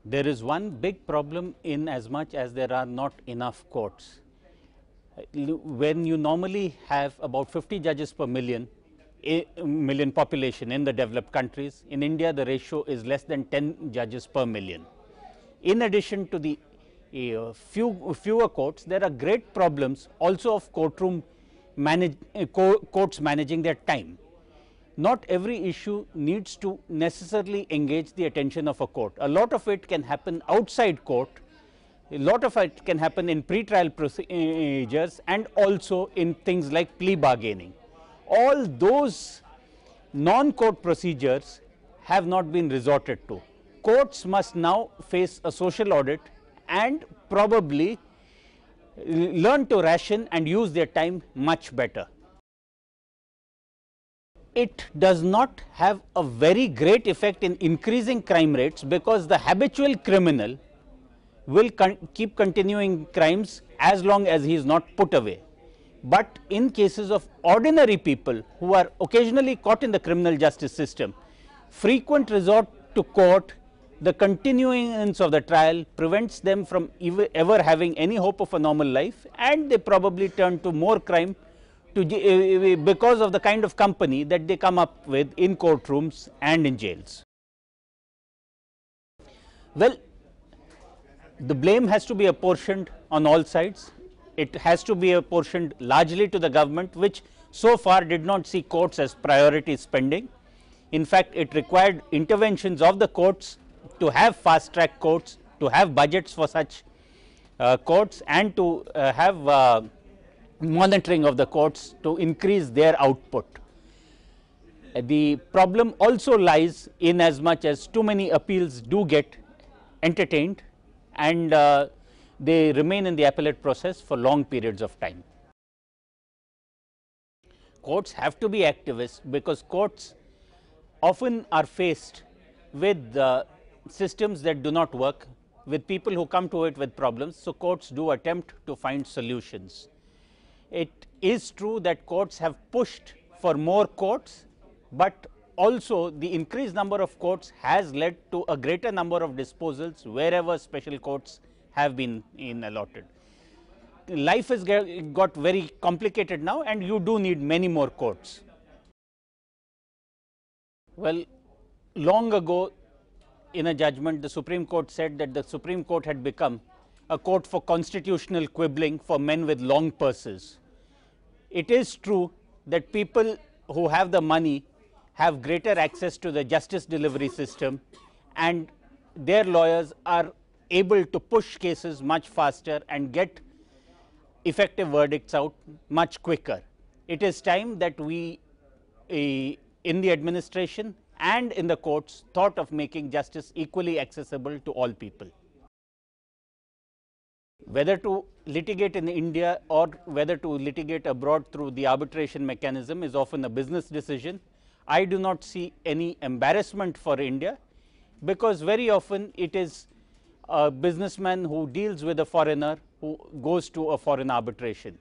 There is one big problem in as much as there are not enough courts. When you normally have about 50 judges per million population in the developed countries, in India the ratio is less than 10 judges per million. In addition to the fewer courts, there are great problems also of courts managing their time. Not every issue needs to necessarily engage the attention of a court. A lot of it can happen outside court, a lot of it can happen in pre-trial procedures and also in things like plea bargaining. All those non-court procedures have not been resorted to. Courts must now face a social audit and probably learn to ration and use their time much better. It does not have a very great effect in increasing crime rates, because the habitual criminal will keep continuing crimes as long as he is not put away. But in cases of ordinary people who are occasionally caught in the criminal justice system, frequent resort to court, the continuance of the trial prevents them from ever having any hope of a normal life, and they probably turn to more crime because of the kind of company that they come up with in courtrooms and in jails. Well, the blame has to be apportioned on all sides. It has to be apportioned largely to the government, which so far did not see courts as priority spending. In fact, it required interventions of the courts to have fast track courts, to have budgets for such courts, and to have monitoring of the courts to increase their output. The problem also lies in as much as too many appeals do get entertained and they remain in the appellate process for long periods of time. Courts have to be activists, because courts often are faced with systems that do not work, with people who come to it with problems. So courts do attempt to find solutions. It is true that courts have pushed for more courts, but also the increased number of courts has led to a greater number of disposals wherever special courts have been allotted. Life has got very complicated now, and you do need many more courts. Well, long ago in a judgment, the Supreme Court said that the Supreme Court had become a court for constitutional quibbling for men with long purses. It is true that people who have the money have greater access to the justice delivery system, and their lawyers are able to push cases much faster and get effective verdicts out much quicker. It is time that we in the administration and in the courts thought of making justice equally accessible to all people. Whether to litigate in India or whether to litigate abroad through the arbitration mechanism is often a business decision. I do not see any embarrassment for India, because very often it is a businessman who deals with a foreigner who goes to a foreign arbitration.